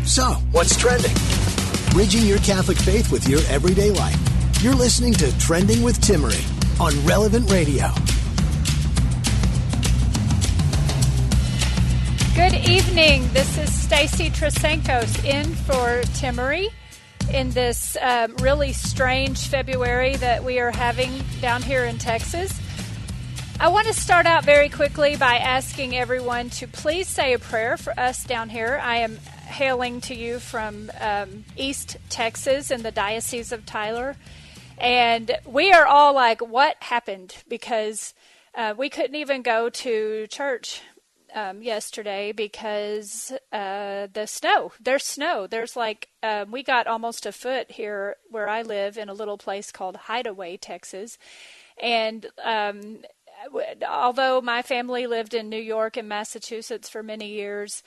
So, what's trending? Bridging your Catholic faith with your everyday life. You're listening to Trending with Timmerie on Relevant Radio. Good evening. This is Stacy Trasancos in for Timmerie in this really strange February that we are having down here in Texas. I want to start out very quickly by asking everyone to please say a prayer for us down here. I am hailing to you from East Texas in the Diocese of Tyler. And we are all like, what happened? Because we couldn't even go to church yesterday because the snow. There's snow. There's like, we got almost a foot here where I live in a little place called Hideaway, Texas. And although my family lived in New York and Massachusetts for many years,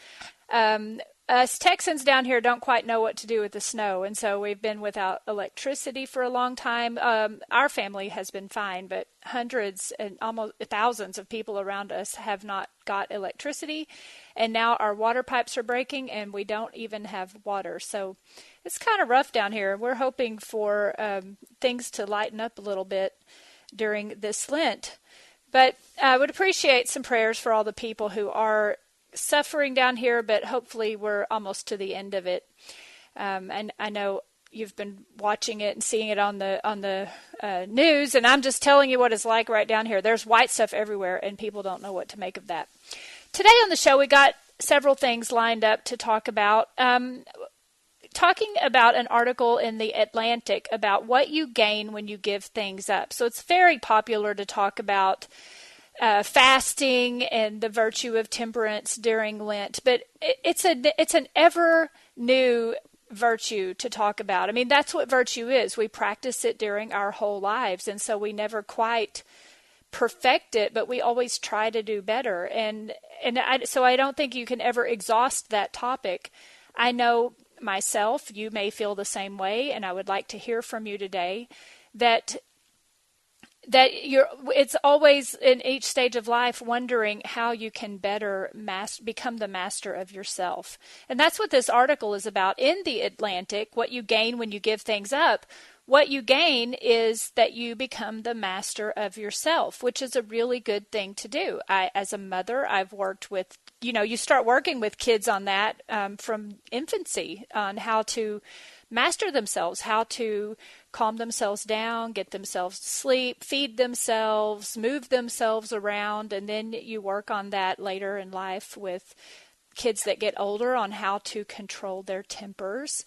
us Texans down here don't quite know what to do with the snow, and so we've been without electricity for a long time. Our family has been fine, but hundreds and almost thousands of people around us have not got electricity, and now our water pipes are breaking, and we don't even have water. So it's kind of rough down here. We're hoping for things to lighten up a little bit during this Lent. But I would appreciate some prayers for all the people who are suffering down here, but hopefully we're almost to the end of it. And I know you've been watching it and seeing it on the news, and I'm just telling you what it's like right down here. There's white stuff everywhere, and people don't know what to make of that. Today on the show, we got several things lined up to talk about. Talking about an article in the Atlantic about what you gain when you give things up. So it's very popular to talk about fasting and the virtue of temperance during Lent, but it's an ever new virtue to talk about. I mean, that's what virtue is. We practice it during our whole lives, and so we never quite perfect it, but we always try to do better. So I don't think you can ever exhaust that topic. I know myself, you may feel the same way, and I would like to hear from you today that it's always in each stage of life wondering how you can better become the master of yourself. And that's what this article is about in the Atlantic, what you gain when you give things up. What you gain is that you become the master of yourself, which is a really good thing to do. As a mother, I've worked with, you start working with kids on that from infancy, on how to master themselves, how to calm themselves down, get themselves to sleep, feed themselves, move themselves around, and then you work on that later in life with kids that get older on how to control their tempers.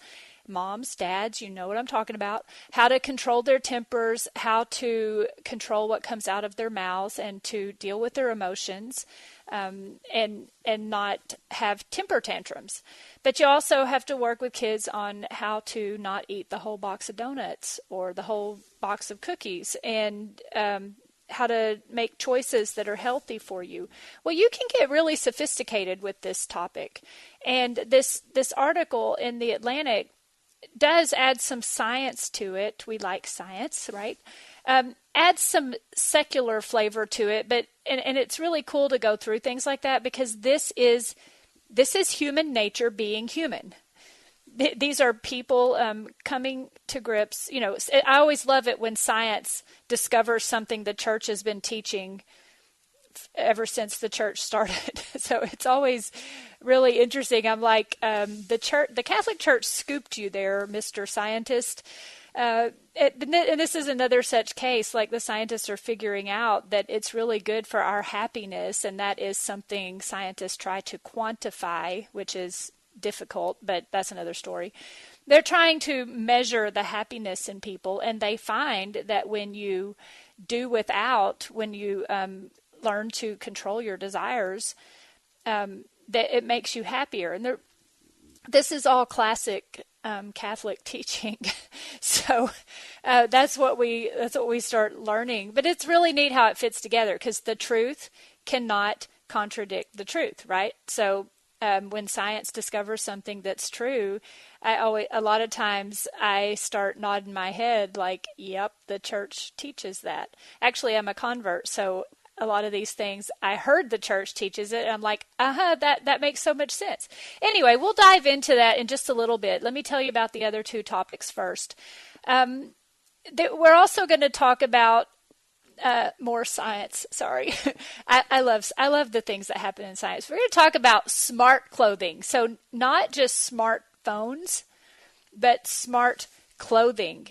Moms, dads, you know what I'm talking about, how to control their tempers, how to control what comes out of their mouths and to deal with their emotions, and not have temper tantrums. But you also have to work with kids on how to not eat the whole box of donuts or the whole box of cookies, and how to make choices that are healthy for you. Well, you can get really sophisticated with this topic. And this article in the Atlantic does add some science to it. We like science, right? Add some secular flavor to it, but and it's really cool to go through things like that because this is human nature being human. These are people coming to grips. I always love it when science discovers something the church has been teaching ever since the church started. So it's always really interesting. I'm like, the Catholic Church scooped you there, Mr. Scientist. And this is another such case, like the scientists are figuring out that it's really good for our happiness, and that is something scientists try to quantify, which is difficult, but that's another story. They're trying to measure the happiness in people, and they find that when you do without, when you learn to control your desires, that it makes you happier. And this is all classic Catholic teaching. So that's what we start learning. But it's really neat how it fits together because the truth cannot contradict the truth, right? So when science discovers something that's true, a lot of times I start nodding my head like, yep, the church teaches that. Actually, I'm a convert, so a lot of these things. I heard the church teaches it, and I'm like, that makes so much sense. Anyway, we'll dive into that in just a little bit. Let me tell you about the other two topics first. We're also going to talk about more science. Sorry. I love the things that happen in science. We're going to talk about smart clothing. So not just smartphones, but smart clothing.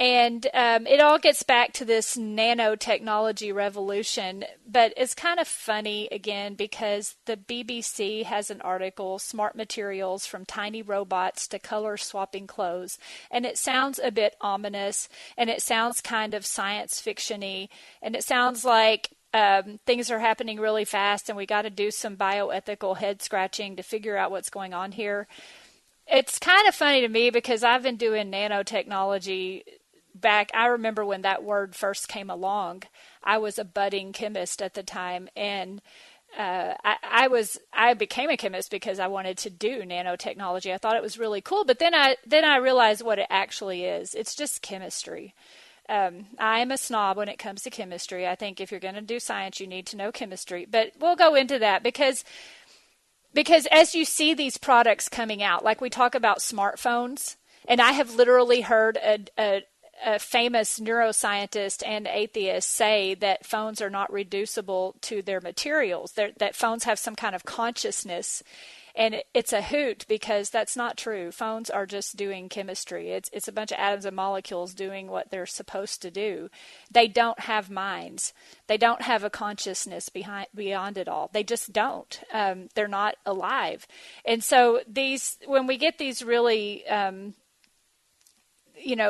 And it all gets back to this nanotechnology revolution, but it's kind of funny, again, because the BBC has an article, Smart Materials from Tiny Robots to Color Swapping Clothes, and it sounds a bit ominous, and it sounds kind of science fiction-y, and it sounds like things are happening really fast, and we got to do some bioethical head-scratching to figure out what's going on here. It's kind of funny to me because I've been doing nanotechnology back. I remember when that word first came along. I was a budding chemist at the time, and I became a chemist because I wanted to do nanotechnology. I thought it was really cool, but then I realized what it actually is. It's just chemistry. I am a snob when it comes to chemistry. I think if you're going to do science, you need to know chemistry. But we'll go into that because as you see these products coming out, like we talk about smartphones, and I have literally heard a famous neuroscientist and atheist say that phones are not reducible to their materials, that phones have some kind of consciousness. And it's a hoot because that's not true. Phones are just doing chemistry. It's a bunch of atoms and molecules doing what they're supposed to do. They don't have minds. They don't have a consciousness beyond it all. They just don't. They're not alive. And so when we get these really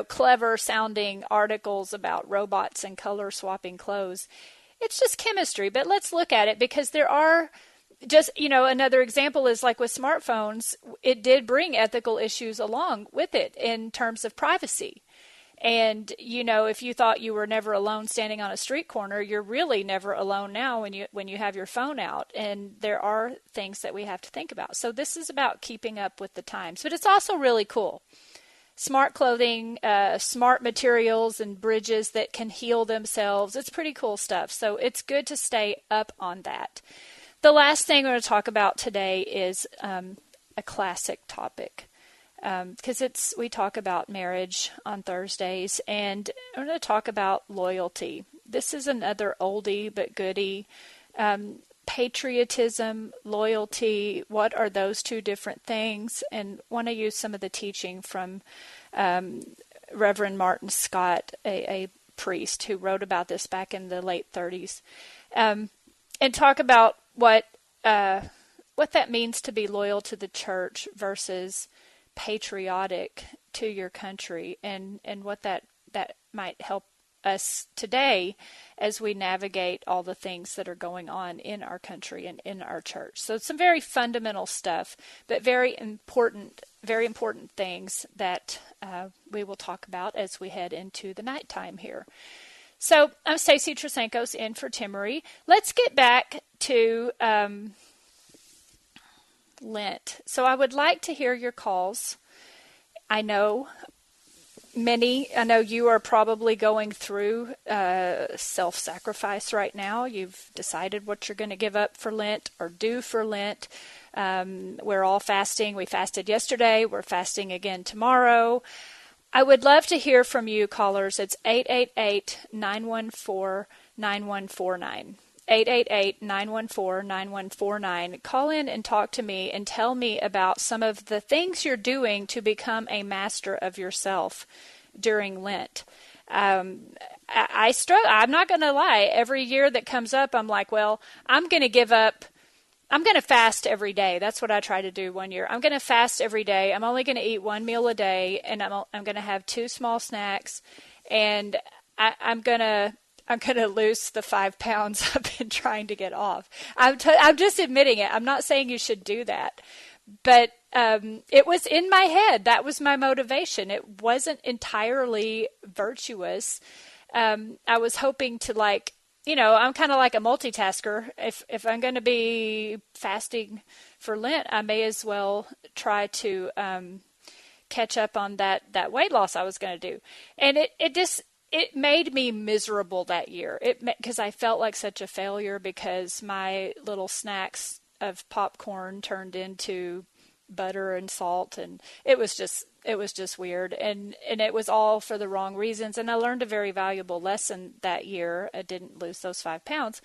clever sounding articles about robots and color swapping clothes, it's just chemistry. But let's look at it because there are just, another example is like with smartphones, it did bring ethical issues along with it in terms of privacy. And, if you thought you were never alone standing on a street corner, you're really never alone now when you have your phone out. And there are things that we have to think about. So this is about keeping up with the times, but it's also really cool. Smart clothing, smart materials and bridges that can heal themselves. It's pretty cool stuff. So it's good to stay up on that. The last thing we're going to talk about today is a classic topic because we talk about marriage on Thursdays, and I'm going to talk about loyalty. This is another oldie but goodie. Patriotism, loyalty, what are those two different things? And want to use some of the teaching from Reverend Martin Scott, a priest who wrote about this back in the late 30s, and talk about what that means to be loyal to the church versus patriotic to your country, and what that might help us today as we navigate all the things that are going on in our country and in our church. So it's some very fundamental stuff, but very important things that we will talk about as we head into the nighttime here. So I'm Stacy Trasancos in for Timmerie. Let's get back to Lent. So I would like to hear your calls. I know you are probably going through self-sacrifice right now. You've decided what you're going to give up for Lent or do for Lent. We're all fasting. We fasted yesterday. We're fasting again tomorrow. I would love to hear from you, callers. It's 888-914-9149. 888-914-9149. Call in and talk to me and tell me about some of the things you're doing to become a master of yourself during Lent. I struggle. I'm not going to lie. Every year that comes up, I'm like, well, I'm going to fast every day. That's what I tried to do one year. I'm going to fast every day. I'm only going to eat one meal a day, and I'm going to have 2 small snacks, and I'm going to lose the 5 pounds I've been trying to get off. I'm just admitting it. I'm not saying you should do that, but it was in my head. That was my motivation. It wasn't entirely virtuous. I was hoping to I'm kind of like a multitasker. If I'm going to be fasting for Lent, I may as well try to catch up on that weight loss I was going to do. And it just, it made me miserable that year. Because I felt like such a failure because my little snacks of popcorn turned into butter and salt, and it was just weird, and it was all for the wrong reasons. And I learned a very valuable lesson that year. I didn't lose those 5 pounds,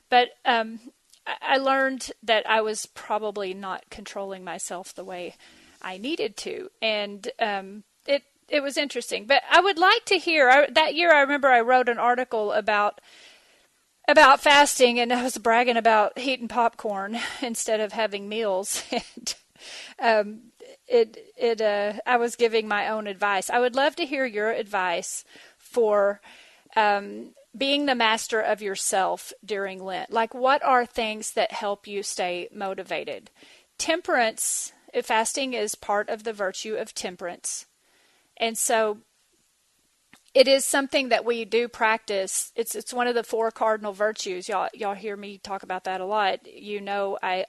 but I learned that I was probably not controlling myself the way I needed to, and it was interesting. But I would like to hear, that year I remember I wrote an article about fasting, and I was bragging about eating popcorn instead of having meals. And I was giving my own advice. I would love to hear your advice for being the master of yourself during Lent. Like, what are things that help you stay motivated? Temperance, fasting is part of the virtue of temperance. And so it is something that we do practice. It's one of the 4 cardinal virtues. Y'all hear me talk about that a lot. You know, I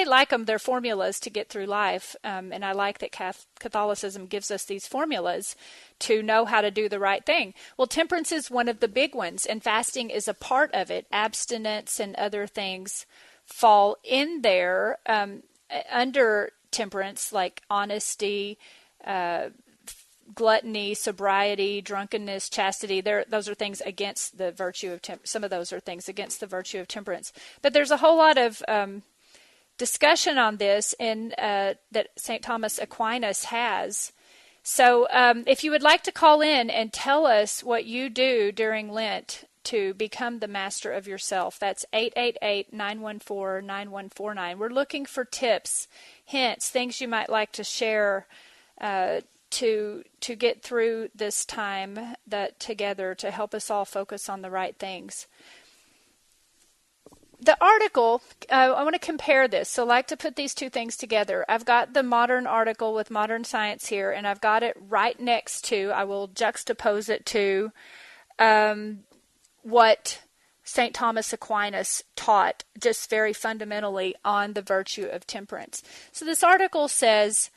like them. They're formulas to get through life, and I like that Catholicism gives us these formulas to know how to do the right thing. Well, temperance is one of the big ones, and fasting is a part of it. Abstinence and other things fall in there under temperance, like honesty, gluttony, sobriety, drunkenness, chastity. Those are things against the virtue of some of those are things against the virtue of temperance. But there's a whole lot of discussion on this that St. Thomas Aquinas has. So if you would like to call in and tell us what you do during Lent to become the master of yourself, that's 888-914-9149. We're looking for tips, hints, things you might like to share to get through this time together, to help us all focus on the right things. The article, I want to compare this. So I like to put these two things together. I've got the modern article with modern science here, and I've got it right next to, I will juxtapose it to what St. Thomas Aquinas taught, just very fundamentally, on the virtue of temperance. So this article says,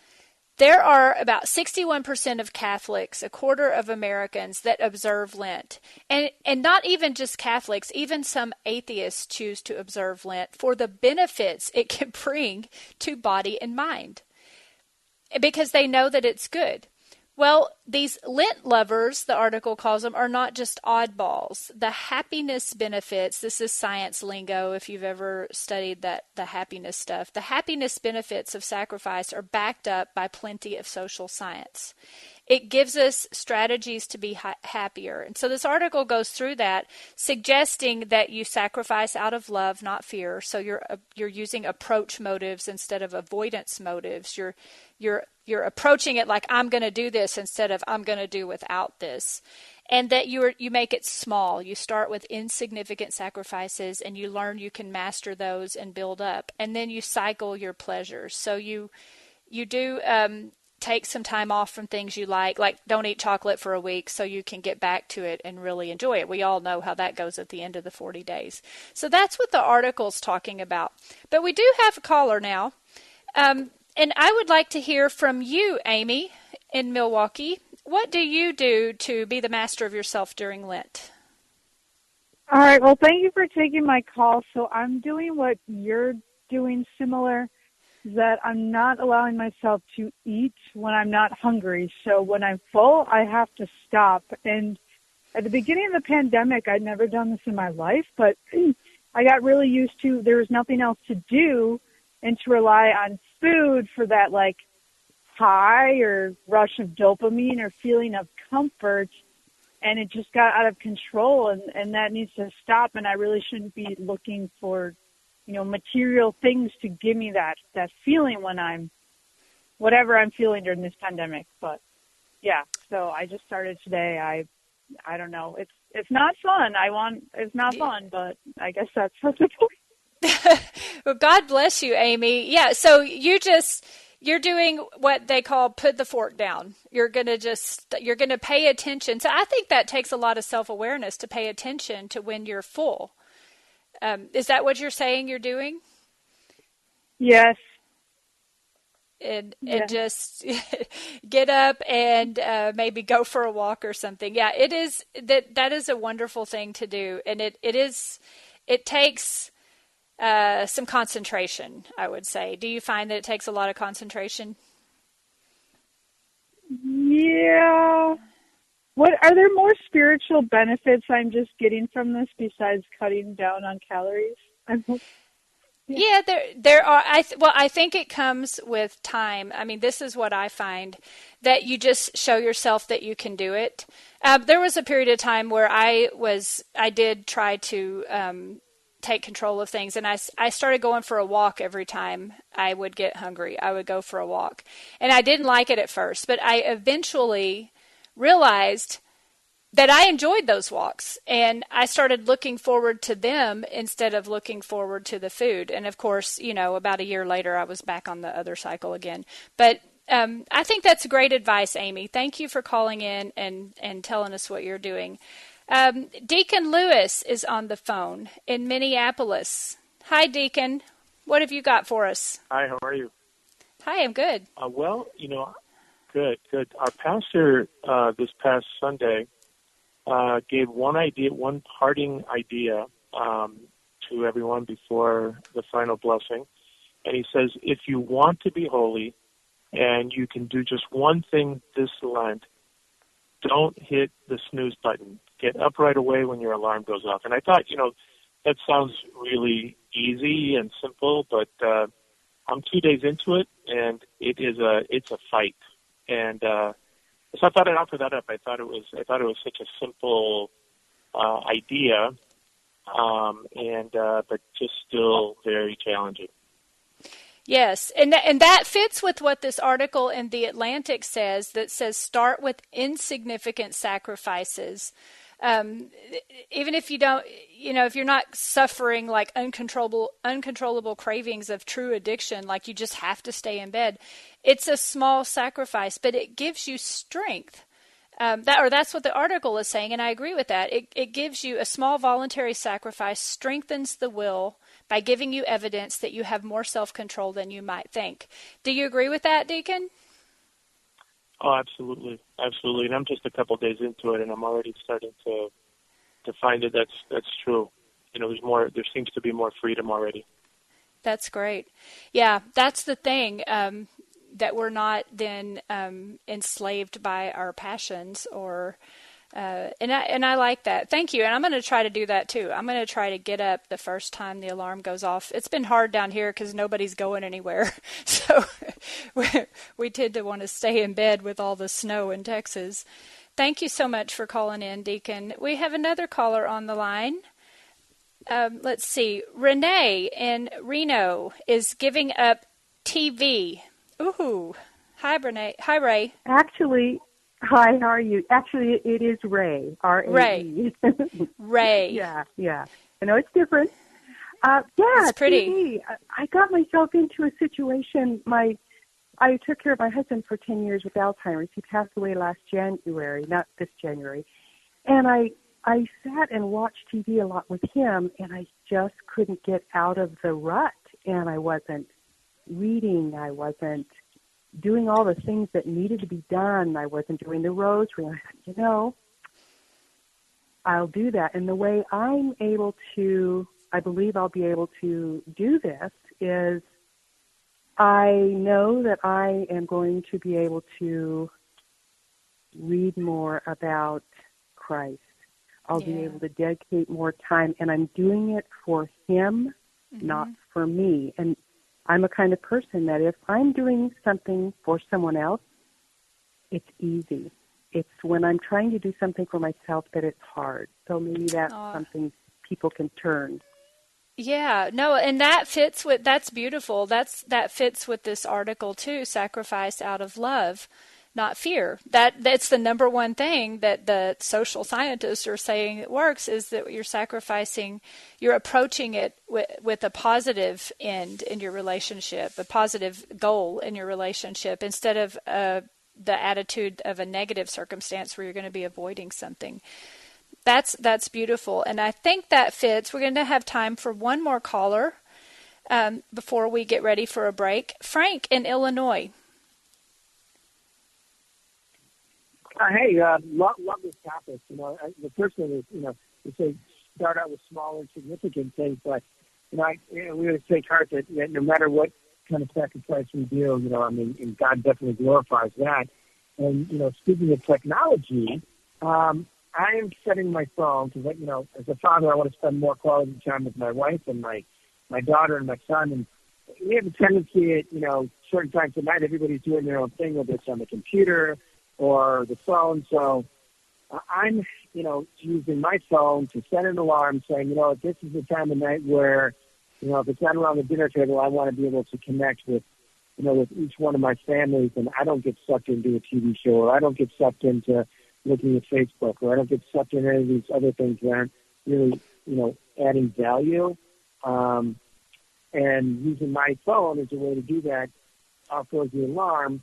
there are about 61% of Catholics, a quarter of Americans, that observe Lent. And not even just Catholics, even some atheists choose to observe Lent for the benefits it can bring to body and mind, because they know that it's good. Well, these Lent lovers, the article calls them, are not just oddballs. The happiness benefits, this is science lingo if you've ever studied the happiness stuff. The happiness benefits of sacrifice are backed up by plenty of social science. It gives us strategies to be happier. And so this article goes through that, suggesting that you sacrifice out of love, not fear. So you're using approach motives instead of avoidance motives. You're approaching it like, I'm going to do this instead of I'm going to do without this. And that you make it small. You start with insignificant sacrifices, and you learn you can master those and build up. And then you cycle your pleasures. So you do take some time off from things you like don't eat chocolate for a week so you can get back to it and really enjoy it. We all know how that goes at the end of the 40 days. So that's what the article's talking about. But we do have a caller now. And I would like to hear from you, Amy, in Milwaukee. What do you do to be the master of yourself during Lent? All right. Well, thank you for taking my call. So I'm doing what you're doing, similar, that I'm not allowing myself to eat when I'm not hungry. So when I'm full, I have to stop. And at the beginning of the pandemic, I'd never done this in my life, but I got really used to there was nothing else to do and to rely on food for that high or rush of dopamine or feeling of comfort. And it just got out of control, and that needs to stop. And I really shouldn't be looking for material things to give me that feeling when whatever I'm feeling during this pandemic. But yeah, so I just started today. I don't know. It's not fun. It's not fun, but I guess that's the point. Well, God bless you, Amy. Yeah. So you're doing what they call put the fork down. You're going to pay attention. So I think that takes a lot of self-awareness to pay attention to when you're full. Is that what you're saying you're doing? Yes. and just get up and maybe go for a walk or something. Yeah, it is that is a wonderful thing to do, and it takes some concentration, I would say. Do you find that it takes a lot of concentration? Yeah. What are there more spiritual benefits I'm just getting from this besides cutting down on calories? Yeah, there are. I think it comes with time. I mean, this is what I find, that you just show yourself that you can do it. There was a period of time where I did try to take control of things, and I started going for a walk every time I would get hungry. I would go for a walk, and I didn't like it at first, but I eventually realized that I enjoyed those walks, and I started looking forward to them instead of looking forward to the food. And of course, about a year later, I was back on the other cycle again. But I think that's great advice, Amy. Thank you for calling in and telling us what you're doing. Deacon Lewis is on the phone in Minneapolis. Hi, Deacon. What have you got for us? Hi, how are you? Hi, I'm good. Good. Our pastor this past Sunday gave one parting idea to everyone before the final blessing. And he says, if you want to be holy and you can do just one thing this Lent, don't hit the snooze button. Get up right away when your alarm goes off. And I thought, that sounds really easy and simple, but I'm 2 days into it, and it's a fight. And so I thought I'd offer that up. I thought it was such a simple idea, but just still very challenging. Yes, and that fits with what this article in The Atlantic says, that says start with insignificant sacrifices. Even if you don't, if you're not suffering like uncontrollable cravings of true addiction, like you just have to stay in bed, it's a small sacrifice, but it gives you strength. That's what the article is saying, and I agree with that. It gives you a small voluntary sacrifice, strengthens the will by giving you evidence that you have more self-control than you might think. Do you agree with that, Deacon? Oh, absolutely. And I'm just a couple days into it, and I'm already starting to find that that's true. There seems to be more freedom already. That's great. Yeah, that's the thing, that we're not then enslaved by our passions or. And I like that. Thank you. And I'm going to try to do that too. I'm going to try to get up the first time the alarm goes off. It's been hard down here because nobody's going anywhere. So we tend to want to stay in bed with all the snow in Texas. Thank you so much for calling in, Deacon. We have another caller on the line. Let's see. Renee in Reno is giving up TV. Ooh. Hi, Renee. Hi, Ray. Actually, hi, how are you? Actually, it is Ray, R-A-E. Ray. Yeah. I know it's different. It's pretty. TV. I got myself into a situation. I took care of my husband for 10 years with Alzheimer's. He passed away last January, not this January. And I sat and watched TV a lot with him, and I just couldn't get out of the rut. And I wasn't reading. I wasn't doing all the things that needed to be done. I wasn't doing the rosary. I thought, I'll do that. And the way I believe I'll be able to do this is I know that I am going to be able to read more about Christ. I'll be able to dedicate more time, and I'm doing it for him, not for me. And I'm a kind of person that if I'm doing something for someone else, it's easy. It's when I'm trying to do something for myself that it's hard. So maybe that's something people can turn. Yeah, no, and that's beautiful. That fits with this article too, sacrifice out of love, not fear. That's the number one thing that the social scientists are saying it works, is that you're approaching it with a positive end in your relationship, a positive goal in your relationship, instead of the attitude of a negative circumstance where you're going to be avoiding something. That's beautiful, and I think that fits. We're going to have time for one more caller. before we get ready for a break. Frank in Illinois. Hey, love this topic. The first thing is, you say start out with small and significant things, but we always take heart that no matter what kind of sacrifice we do, and God definitely glorifies that. And speaking of technology, I am setting my phone because, as a father, I want to spend more quality time with my wife and my daughter and my son. And we have a tendency at certain times at night, everybody's doing their own thing, whether it's on the computer or the phone. So I'm, using my phone to set an alarm saying, this is the time of night where, if it's not around the dinner table, I want to be able to connect with, with each one of my families, and I don't get sucked into a TV show, or I don't get sucked into looking at Facebook, or I don't get sucked into any of these other things that aren't really, adding value. And using my phone as a way to do that, I'll close the alarm.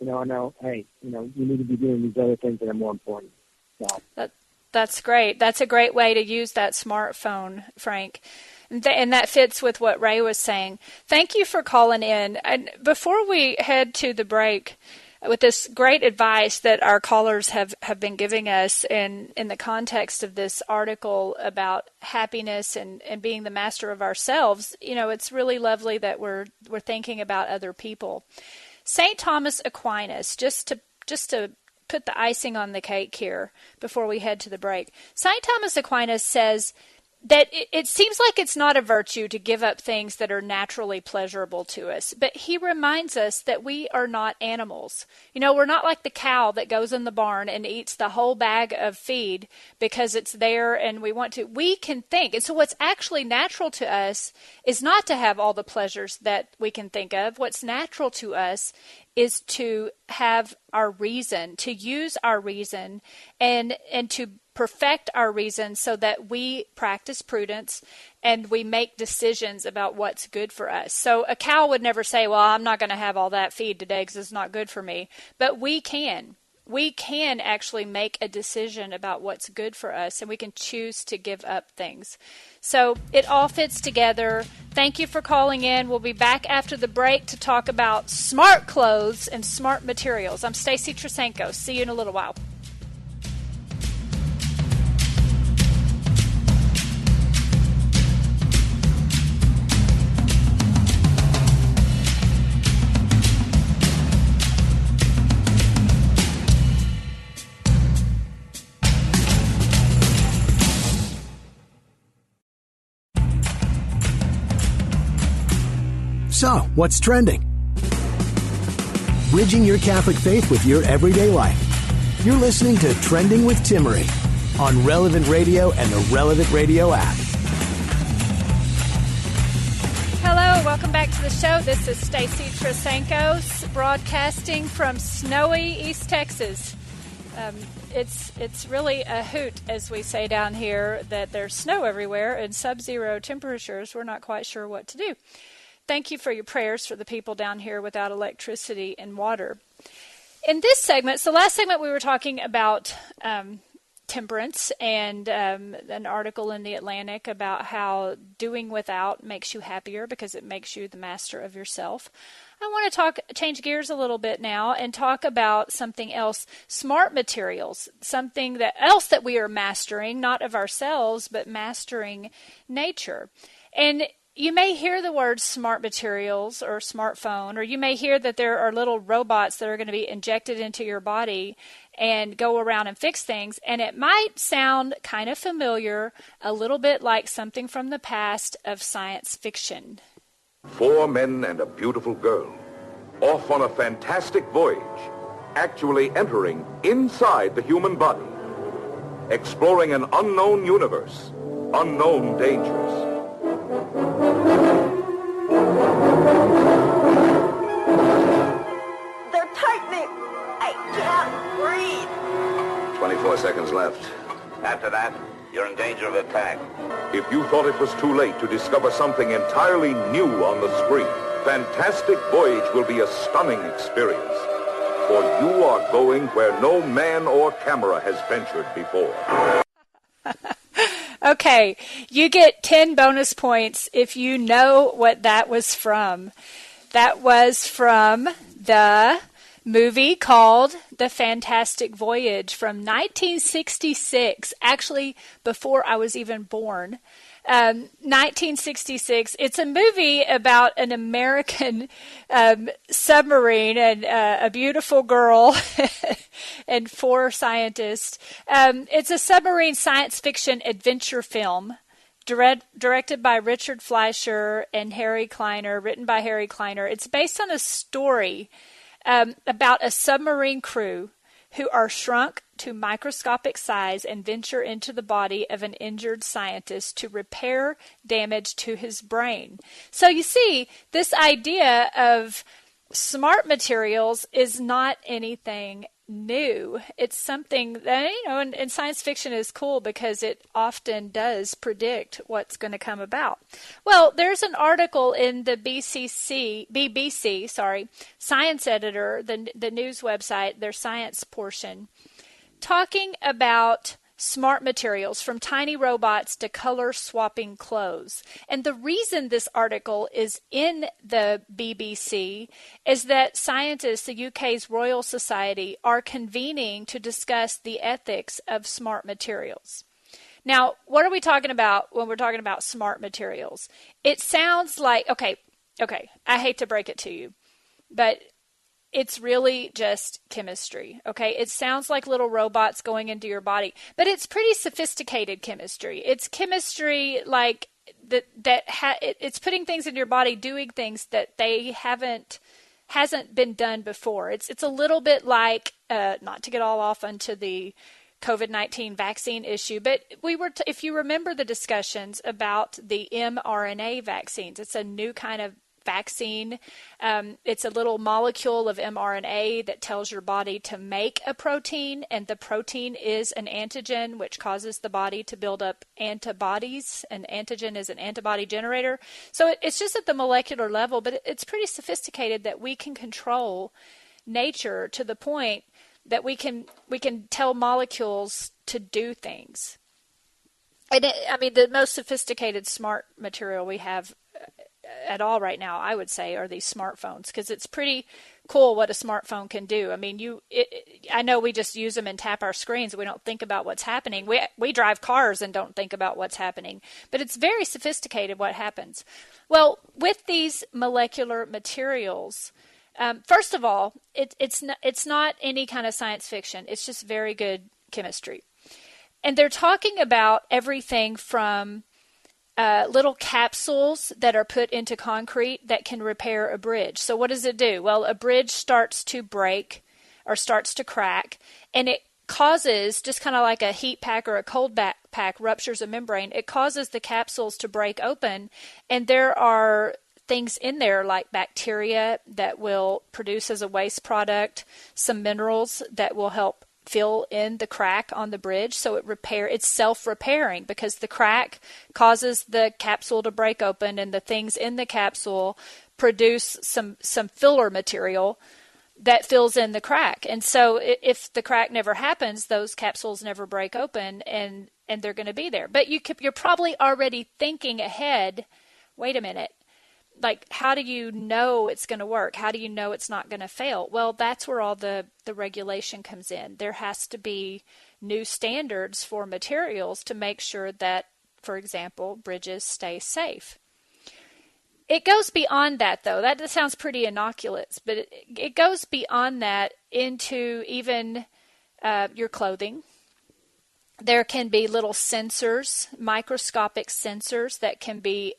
I know, hey, you need to be doing these other things that are more important. So. That's great. That's a great way to use that smartphone, Frank. And that fits with what Ray was saying. Thank you for calling in. And before we head to the break, with this great advice that our callers have been giving us in the context of this article about happiness and being the master of ourselves, it's really lovely that we're thinking about other people. St. Thomas Aquinas, just to put the icing on the cake here before we head to the break. St. Thomas Aquinas says that it seems like it's not a virtue to give up things that are naturally pleasurable to us. But he reminds us that we are not animals. We're not like the cow that goes in the barn and eats the whole bag of feed because it's there and we want to. We can think. And so what's actually natural to us is not to have all the pleasures that we can think of. What's natural to us is to have our reason, to use our reason and to perfect our reason so that we practice prudence and we make decisions about what's good for us. So a cow would never say, well, I'm not going to have all that feed today because it's not good for me. But we can. We can actually make a decision about what's good for us, and we can choose to give up things. So it all fits together. Thank you for calling in. We'll be back after the break to talk about smart clothes and smart materials. I'm Stacy Trasancos. See you in a little while. So, what's trending? Bridging your Catholic faith with your everyday life. You're listening to Trending with Timmerie on Relevant Radio and the Relevant Radio app. Hello, welcome back to the show. This is Stacy Trasancos broadcasting from snowy East Texas. It's really a hoot, as we say down here, that there's snow everywhere and sub-zero temperatures. We're not quite sure what to do. Thank you for your prayers for the people down here without electricity and water. In this segment, so last segment we were talking about temperance and an article in the Atlantic about how doing without makes you happier because it makes you the master of yourself. I want to change gears a little bit now and talk about something else, smart materials, something else that we are mastering, not of ourselves, but mastering nature. And you may hear the word smart materials or smartphone, or you may hear that there are little robots that are going to be injected into your body and go around and fix things. And it might sound kind of familiar, a little bit like something from the past of science fiction. 4 men and a beautiful girl, off on a fantastic voyage, actually entering inside the human body, exploring an unknown universe, unknown dangers. They're tightening. I can't breathe. 24 seconds left. After that, you're in danger of attack. If you thought it was too late to discover something entirely new on the screen, Fantastic Voyage will be a stunning experience. For you are going where no man or camera has ventured before. Okay, you get 10 bonus points if you know what that was from. That was from the movie called The Fantastic Voyage from 1966, actually before I was even born. 1966. It's a movie about an American submarine and a beautiful girl and 4 scientists. It's a submarine science fiction adventure film directed by Richard Fleischer and Harry Kleiner, written by Harry Kleiner. It's based on a story about a submarine crew who are shrunk to microscopic size and venture into the body of an injured scientist to repair damage to his brain. So you see, this idea of smart materials is not anything new. It's something that, and science fiction is cool because it often does predict what's going to come about. Well, there's an article in the BBC, Science Editor, the news website, their science portion, talking about smart materials, from tiny robots to color swapping clothes. And the reason this article is in the BBC is that scientists, the UK's Royal Society, are convening to discuss the ethics of smart materials. Now, what are we talking about when we're talking about smart materials? It sounds like, okay, I hate to break it to you, but it's really just chemistry, okay? It sounds like little robots going into your body, but it's pretty sophisticated chemistry. It's chemistry like it's putting things in your body, doing things that hasn't been done before. It's a little bit like, not to get all off onto the COVID-19 vaccine issue, but if you remember the discussions about the mRNA vaccines, it's a new kind of vaccine. It's a little molecule of mRNA that tells your body to make a protein, and the protein is an antigen, which causes the body to build up antibodies. An antigen is an antibody generator. So it's just at the molecular level, but it's pretty sophisticated that we can control nature to the point that we can tell molecules to do things. And the most sophisticated smart material we have at all right now, I would say, are these smartphones, because it's pretty cool what a smartphone can do. I mean, I know we just use them and tap our screens. We don't think about what's happening. We drive cars and don't think about what's happening, but it's very sophisticated what happens. Well, with these molecular materials, first of all, it's not any kind of science fiction. It's just very good chemistry. And they're talking about everything from little capsules that are put into concrete that can repair a bridge. So what does it do? Well, a bridge starts to break or starts to crack, and it causes, just kind of like a heat pack or a cold pack ruptures a membrane, it causes the capsules to break open, and there are things in there like bacteria that will produce as a waste product some minerals that will help fill in the crack on the bridge, so it's self-repairing, because the crack causes the capsule to break open, and the things in the capsule produce some filler material that fills in the crack. And so if the crack never happens, those capsules never break open, and they're going to be there. But you're probably already thinking ahead, wait a minute, like, how do you know it's going to work? How do you know it's not going to fail? Well, that's where all the regulation comes in. There has to be new standards for materials to make sure that, for example, bridges stay safe. It goes beyond that, though. That sounds pretty innocuous, but it goes beyond that into even your clothing. There can be little sensors, microscopic sensors that can be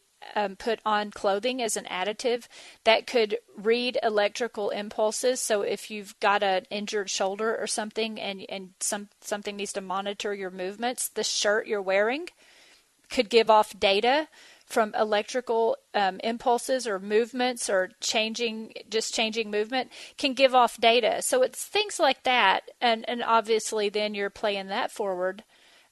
put on clothing as an additive that could read electrical impulses. So if you've got an injured shoulder or something and something needs to monitor your movements, the shirt you're wearing could give off data from electrical impulses or movements, or changing movement can give off data. So it's things like that. And obviously then you're playing that forward.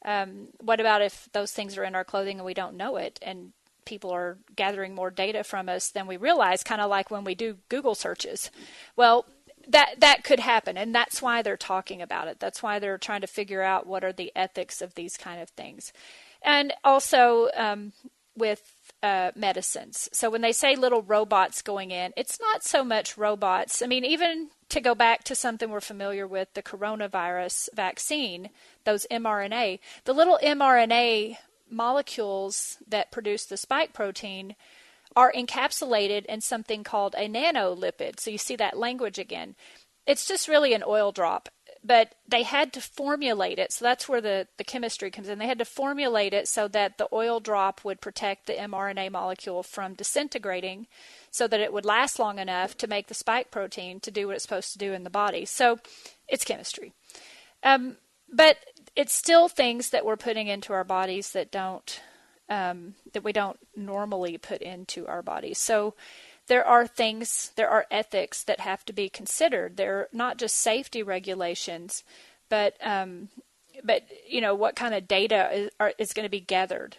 What about if those things are in our clothing and we don't know it, and people are gathering more data from us than we realize, kind of like when we do Google searches? Well, that could happen, and that's why they're talking about it. That's why they're trying to figure out what are the ethics of these kind of things. And also with medicines. So when they say little robots going in, it's not so much robots. I mean, even to go back to something we're familiar with, the coronavirus vaccine, those mRNA, the little mRNA molecules that produce the spike protein are encapsulated in something called a nanolipid. So you see that language again. It's just really an oil drop, but they had to formulate it. So that's where the chemistry comes in. They had to formulate it so that the oil drop would protect the mRNA molecule from disintegrating so that it would last long enough to make the spike protein to do what it's supposed to do in the body. So it's chemistry. But it's still things that we're putting into our bodies that we don't normally put into our bodies. So there are ethics that have to be considered. They're not just safety regulations, but what kind of data is going to be gathered.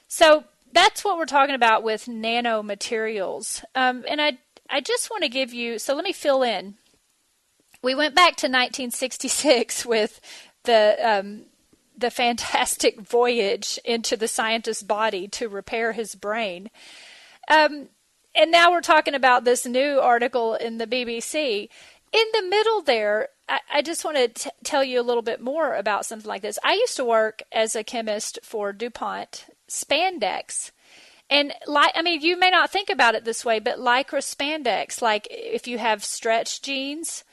So that's what we're talking about with nanomaterials. And I just want to give you, so let me fill in. We went back to 1966 with the Fantastic Voyage into the scientist's body to repair his brain. And now we're talking about this new article in the BBC. In the middle there, I just want to tell you a little bit more about something like this. I used to work as a chemist for DuPont spandex. And you may not think about it this way, but lycra spandex, like if you have stretch jeans,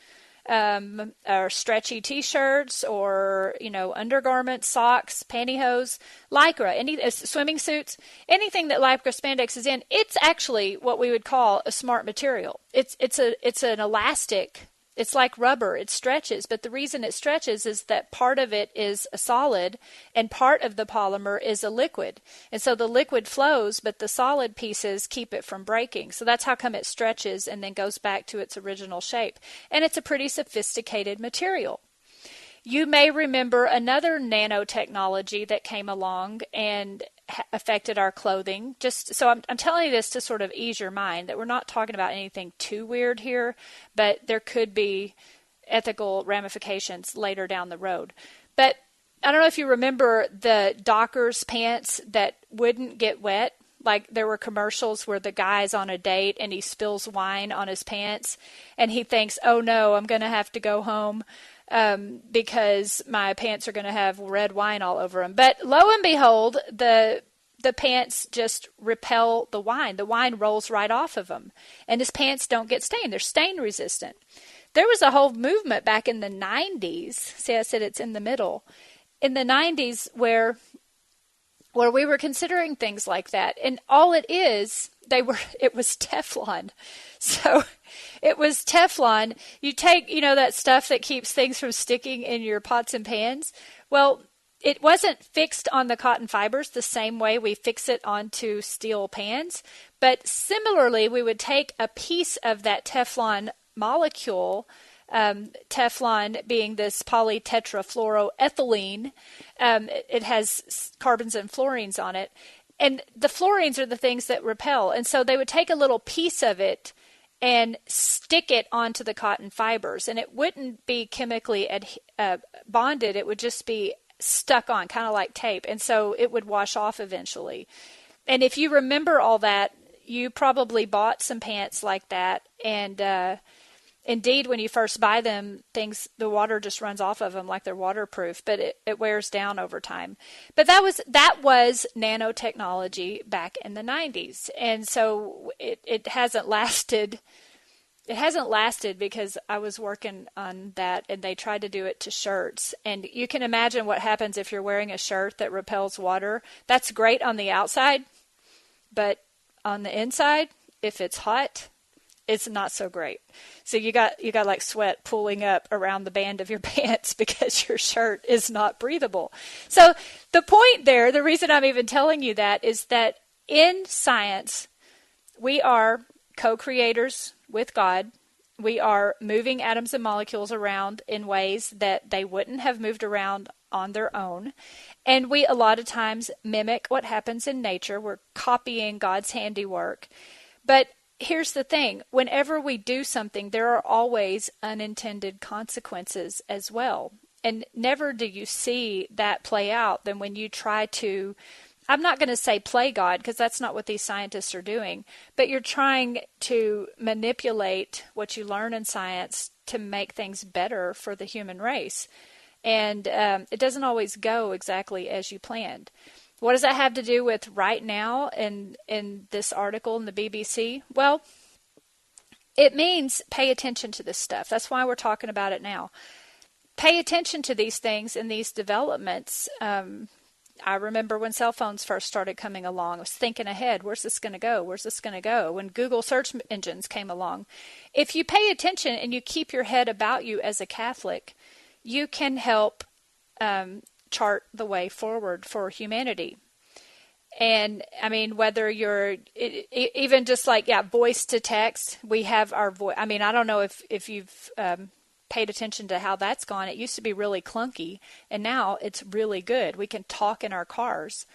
or stretchy t-shirts, or undergarments, socks, pantyhose, lycra, any swimming suits, anything that lycra spandex is in, it's actually what we would call a smart material. It's an elastic. It's like rubber. It stretches, but the reason it stretches is that part of it is a solid and part of the polymer is a liquid. And so the liquid flows, but the solid pieces keep it from breaking. So that's how come it stretches and then goes back to its original shape. And it's a pretty sophisticated material. You may remember another nanotechnology that came along and affected our clothing. So I'm telling you this to sort of ease your mind that we're not talking about anything too weird here, but there could be ethical ramifications later down the road. But I don't know if you remember the Dockers pants that wouldn't get wet. Like there were commercials where the guy's on a date and he spills wine on his pants and he thinks, oh no, I'm going to have to go home because my pants are going to have red wine all over them. But lo and behold, the pants just repel the wine. The wine rolls right off of them. And his pants don't get stained. They're stain resistant. There was a whole movement back in the 90s. See, I said it's in the middle. In the 90s where we were considering things like that. And all it was Teflon. So it was Teflon. You take, that stuff that keeps things from sticking in your pots and pans. Well, it wasn't fixed on the cotton fibers the same way we fix it onto steel pans. But similarly, we would take a piece of that Teflon molecule, Teflon being this polytetrafluoroethylene. It has carbons and fluorines on it. And the fluorines are the things that repel. And so they would take a little piece of it and stick it onto the cotton fibers. And it wouldn't be chemically bonded. It would just be stuck on, kind of like tape. And so it would wash off eventually. And if you remember all that, you probably bought some pants like that. And indeed, when you first buy them, the water just runs off of them like they're waterproof, but it wears down over time. But that was nanotechnology back in the 90s. And so it hasn't lasted. It hasn't lasted because I was working on that and they tried to do it to shirts. And you can imagine what happens if you're wearing a shirt that repels water. That's great on the outside, but on the inside, if it's hot, it's not so great. So you got like sweat pooling up around the band of your pants because your shirt is not breathable. So the point there, the reason I'm even telling you that is that in science, we are co-creators with God. We are moving atoms and molecules around in ways that they wouldn't have moved around on their own. And we a lot of times mimic what happens in nature. We're copying God's handiwork. But here's the thing. Whenever we do something, there are always unintended consequences as well. And never do you see that play out than when you try to, I'm not going to say play God, because that's not what these scientists are doing, but you're trying to manipulate what you learn in science to make things better for the human race. And it doesn't always go exactly as you planned. What does that have to do with right now in this article in the BBC? Well, it means pay attention to this stuff. That's why we're talking about it now. Pay attention to these things and these developments. I remember when cell phones first started coming along, I was thinking ahead, where's this going to go? Where's this going to go? When Google search engines came along. If you pay attention and you keep your head about you as a Catholic, you can help chart the way forward for humanity. And I mean, whether you're even just like, voice to text, we have our voice. I mean, I don't know if you've paid attention to how that's gone. It used to be really clunky, and now it's really good. We can talk in our cars.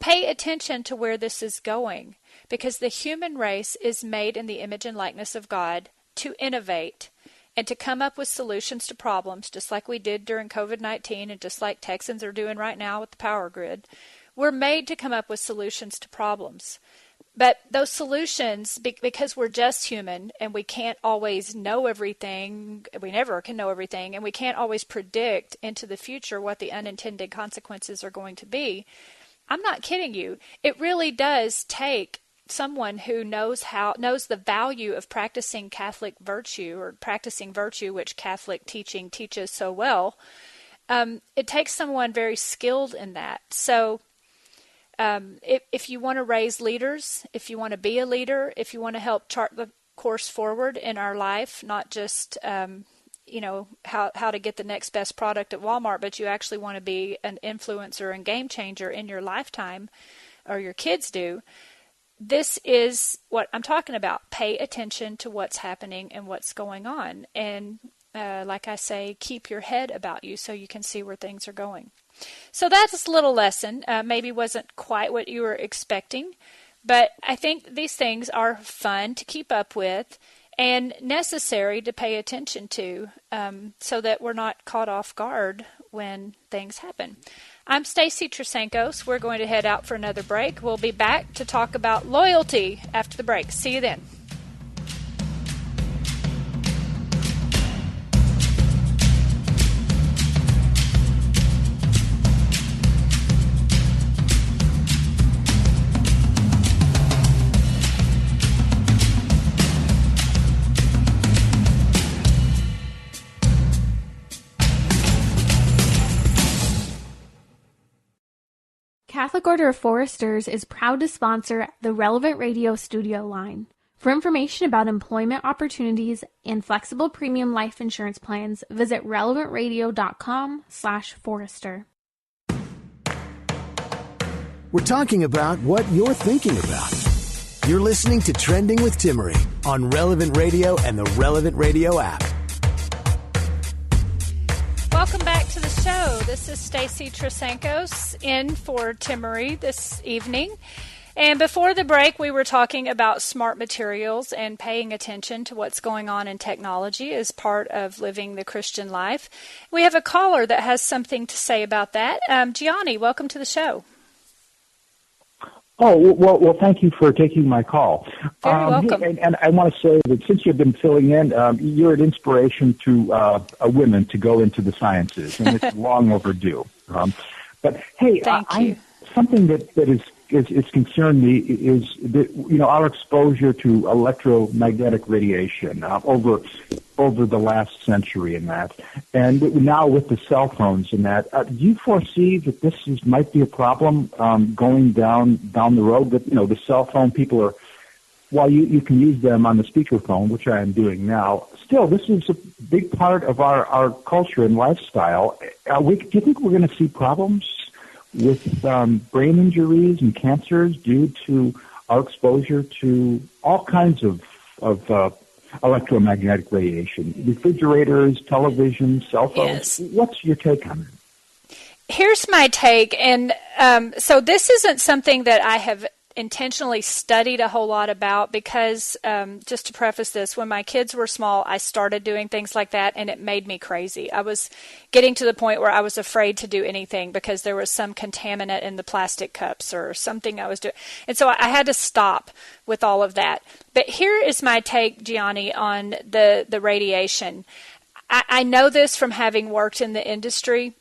Pay attention to where this is going, because the human race is made in the image and likeness of God to innovate and to come up with solutions to problems, just like we did during COVID-19 and just like Texans are doing right now with the power grid. We're made to come up with solutions to problems. But those solutions, because we're just human and we can't always know everything, we never can know everything, and we can't always predict into the future what the unintended consequences are going to be. I'm not kidding you. It really does take someone who knows the value of practicing Catholic virtue, or practicing virtue, which Catholic teaching teaches so well. It takes someone very skilled in that. So if you want to raise leaders, if you want to be a leader, if you want to help chart the course forward in our life, not just how to get the next best product at Walmart, but you actually want to be an influencer and game changer in your lifetime, or your kids do, this is what I'm talking about. Pay attention to what's happening and what's going on. And like I say, keep your head about you so you can see where things are going. So that's a little lesson. Maybe wasn't quite what you were expecting, but I think these things are fun to keep up with and necessary to pay attention to, so that we're not caught off guard when things happen. I'm Stacy Trasancos. We're going to head out for another break. We'll be back to talk about loyalty after the break. See you then. Catholic Order of Foresters is proud to sponsor the Relevant Radio studio line. For information about employment opportunities and flexible premium life insurance plans, visit relevantradio.com/forester. We're talking about what you're thinking about. You're listening to Trending with Timmerie on Relevant Radio and the Relevant Radio app. Welcome back to the show. This is Stacy Trasancos in for Timmerie this evening. And before the break, we were talking about smart materials and paying attention to what's going on in technology as part of living the Christian life. We have a caller that has something to say about that. Gianni, welcome to the show. Oh, well, thank you for taking my call. Very welcome. And I want to say that since you've been filling in, you're an inspiration to women to go into the sciences, and it's long overdue. But hey, something that is concerned me is that, our exposure to electromagnetic radiation over the last century and that, and now with the cell phones and that. Do you foresee that this might be a problem going down the road? That the cell phone people are, while you can use them on the speakerphone, which I am doing now, still this is a big part of our culture and lifestyle. Do you think we're going to see problems with brain injuries and cancers due to our exposure to all kinds of electromagnetic radiation? Refrigerators, television, cell phones. Yes. What's your take on it? Here's my take, and so this isn't something that I have intentionally studied a whole lot about because, just to preface this, when my kids were small, I started doing things like that, and it made me crazy. I was getting to the point where I was afraid to do anything because there was some contaminant in the plastic cups or something I was doing. And so I had to stop with all of that. But here is my take, Gianni, on the radiation. I know this from having worked in the industry.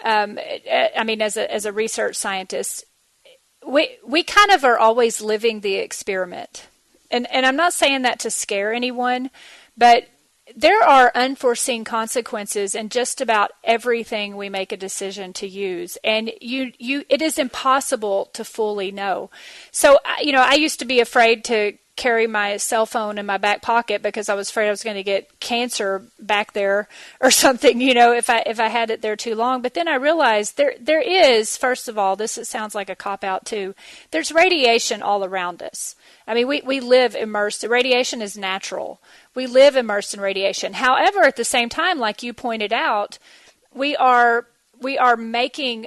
I mean, as a research scientist, we kind of are always living the experiment. And I'm not saying that to scare anyone, but there are unforeseen consequences in just about everything we make a decision to use. And it is impossible to fully know. So, I used to be afraid to carry my cell phone in my back pocket because I was afraid I was going to get cancer back there or something, if I had it there too long. But then I realized there is, first of all, it sounds like a cop-out too, there's radiation all around us. I mean, we live immersed. Radiation is natural. We live immersed in radiation. However, at the same time, like you pointed out, we are making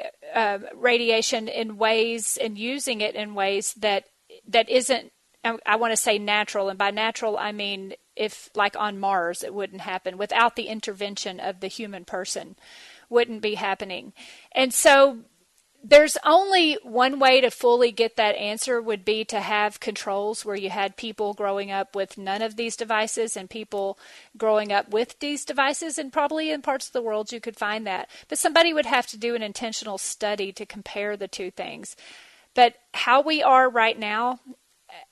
radiation in ways and using it in ways that isn't, I want to say natural, and by natural I mean if, like on Mars, it wouldn't happen without the intervention of the human person, wouldn't be happening. And so there's only one way to fully get that answer would be to have controls where you had people growing up with none of these devices and people growing up with these devices, and probably in parts of the world you could find that. But somebody would have to do an intentional study to compare the two things. But how we are right now,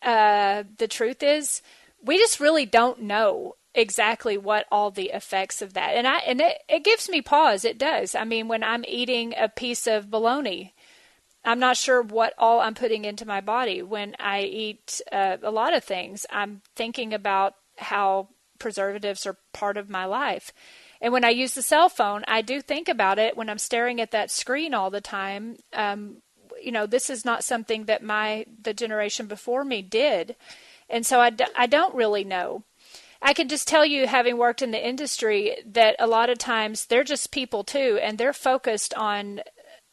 the truth is, we just really don't know exactly what all the effects of that. And it gives me pause. It does. I mean, when I'm eating a piece of bologna, I'm not sure what all I'm putting into my body. When I eat a lot of things, I'm thinking about how preservatives are part of my life. And when I use the cell phone, I do think about it when I'm staring at that screen all the time. This is not something that the generation before me did. And so I don't really know. I can just tell you, having worked in the industry, that a lot of times they're just people too, and they're focused on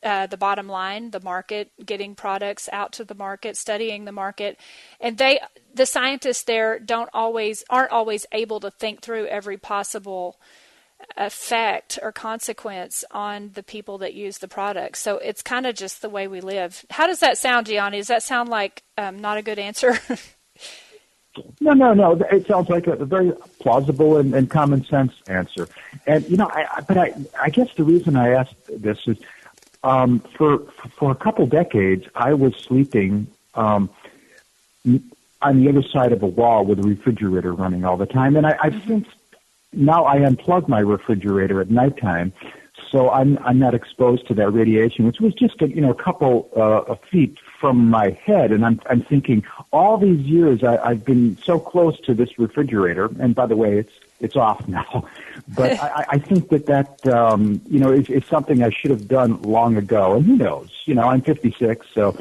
the bottom line, the market, getting products out to the market, studying the market. And the scientists there aren't always able to think through every possible effect or consequence on the people that use the product. So it's kind of just the way we live. How does that sound, Gianni? Does that sound like not a good answer? No. It sounds like a very plausible and common sense answer. And I guess the reason I asked this is for a couple decades I was sleeping on the other side of a wall with a refrigerator running all the time, and I've since. Now I unplug my refrigerator at nighttime, so I'm not exposed to that radiation, which was just a couple of feet from my head. And I'm thinking, all these years I've been so close to this refrigerator, and by the way, it's off now. But I think that is something I should have done long ago. And who knows? I'm 56, so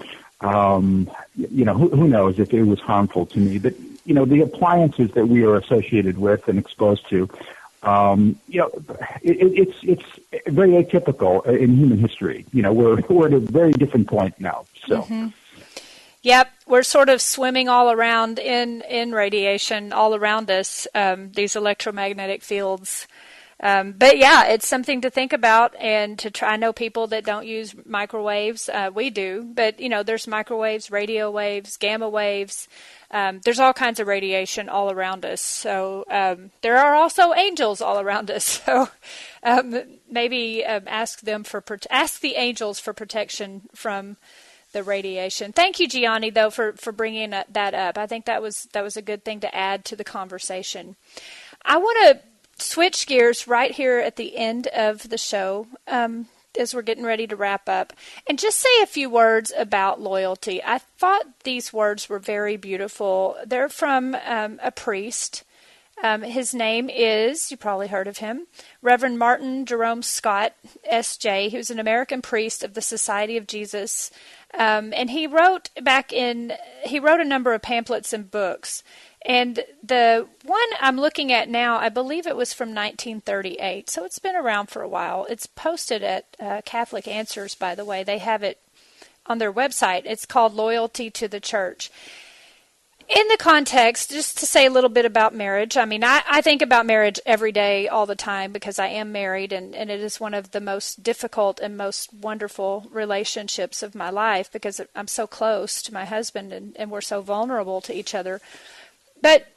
who knows if it was harmful to me. But the appliances that we are associated with and exposed to, it's very atypical in human history. We're at a very different point now. So. Mm-hmm. Yep, we're sort of swimming all around in radiation all around us, these electromagnetic fields. But yeah, it's something to think about and to try. I know people that don't use microwaves. We do, but there's microwaves, radio waves, gamma waves. There's all kinds of radiation all around us. So there are also angels all around us. So maybe ask the angels for protection from the radiation. Thank you, Gianni, though, for bringing that up. I think that was a good thing to add to the conversation. I want to switch gears right here at the end of the show as we're getting ready to wrap up, and just say a few words about loyalty. I thought these words were very beautiful. They're from a priest. His name is, you probably heard of him, Reverend Martin Jerome Scott, S.J. He was an American priest of the Society of Jesus, and he wrote a number of pamphlets and books. And the one I'm looking at now, I believe it was from 1938, so it's been around for a while. It's posted at Catholic Answers, by the way. They have it on their website. It's called Loyalty to the Church. In the context, just to say a little bit about marriage, I mean, I think about marriage every day, all the time, because I am married, and it is one of the most difficult and most wonderful relationships of my life, because I'm so close to my husband, and we're so vulnerable to each other. But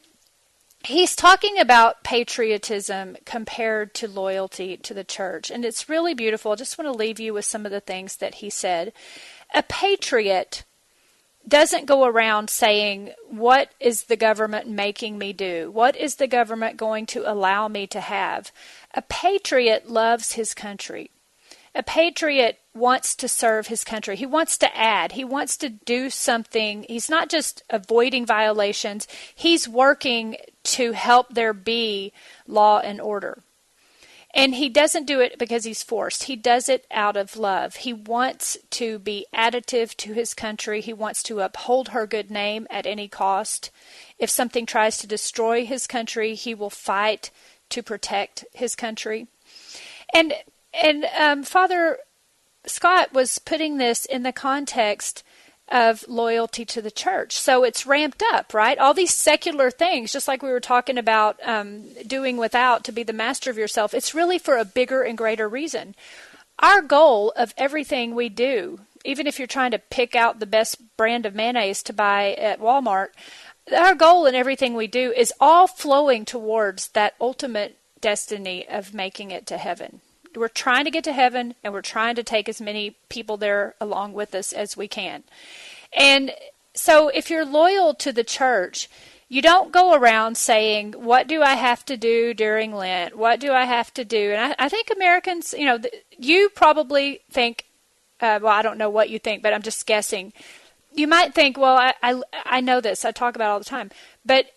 he's talking about patriotism compared to loyalty to the church, and it's really beautiful. I just want to leave you with some of the things that he said. A patriot doesn't go around saying, what is the government making me do? What is the government going to allow me to have? A patriot loves his country. A patriot wants to serve his country. He wants to add. He wants to do something. He's not just avoiding violations. He's working to help there be law and order. And he doesn't do it because he's forced. He does it out of love. He wants to be additive to his country. He wants to uphold her good name at any cost. If something tries to destroy his country, he will fight to protect his country. And Father Scott was putting this in the context of loyalty to the church. So it's ramped up, right? All these secular things, just like we were talking about doing without to be the master of yourself, it's really for a bigger and greater reason. Our goal of everything we do, even if you're trying to pick out the best brand of mayonnaise to buy at Walmart, our goal in everything we do is all flowing towards that ultimate destiny of making it to heaven. We're trying to get to heaven, and we're trying to take as many people there along with us as we can. And so if you're loyal to the church, you don't go around saying, what do I have to do during Lent? What do I have to do? And I think Americans, you probably think, well, I don't know what you think, but I'm just guessing. You might think, well, I know this. I talk about it all the time. But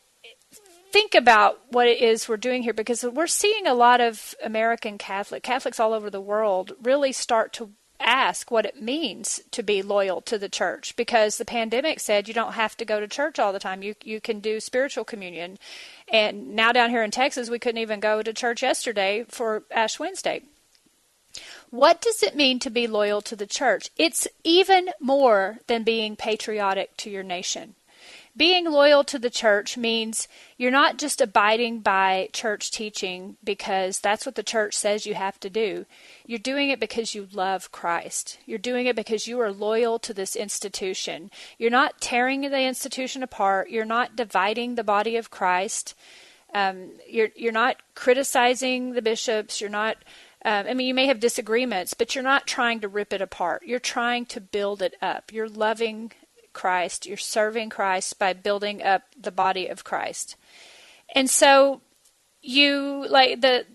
think about what it is we're doing here, because we're seeing a lot of American Catholics all over the world really start to ask what it means to be loyal to the church, because the pandemic said you don't have to go to church all the time. You can do spiritual communion. And now down here in Texas, we couldn't even go to church yesterday for Ash Wednesday. What does it mean to be loyal to the church? It's even more than being patriotic to your nation. Being loyal to the church means you're not just abiding by church teaching because that's what the church says you have to do. You're doing it because you love Christ. You're doing it because you are loyal to this institution. You're not tearing the institution apart. You're not dividing the body of Christ. You're not criticizing the bishops. You're not, you may have disagreements, but you're not trying to rip it apart. You're trying to build it up. You're loving Christ. You're serving Christ by building up the body of Christ. And so you, like the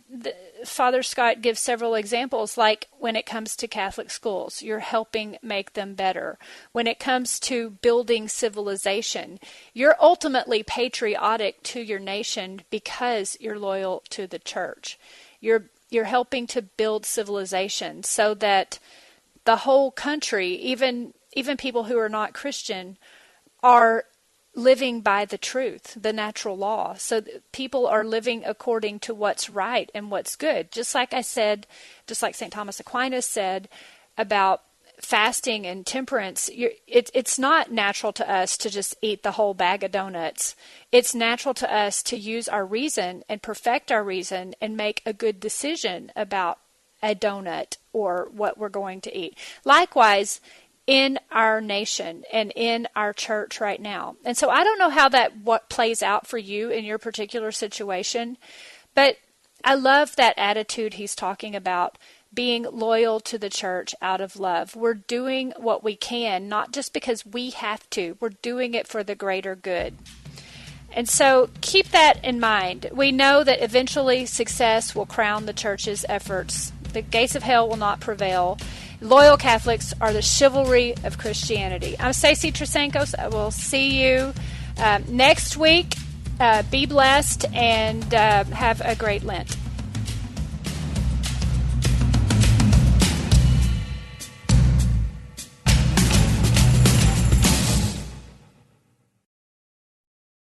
Father Scott gives several examples, like when it comes to Catholic schools, you're helping make them better. When it comes to building civilization, you're ultimately patriotic to your nation because you're loyal to the church. You're helping to build civilization so that the whole country, even people who are not Christian, are living by the truth, the natural law. So people are living according to what's right and what's good. Just like I said, just like St. Thomas Aquinas said about fasting and temperance, it's not natural to us to just eat the whole bag of donuts. It's natural to us to use our reason and perfect our reason and make a good decision about a donut or what we're going to eat. Likewise, in our nation and in our church right now. And so I don't know how what plays out for you in your particular situation, but I love that attitude he's talking about, being loyal to the church out of love. We're doing what we can, not just because we have to. We're doing it for the greater good. And so keep that in mind. We know that eventually success will crown the church's efforts. The gates of hell will not prevail. Loyal Catholics are the chivalry of Christianity. I'm Stacy Trasancos. I will see you next week. Be blessed and have a great Lent.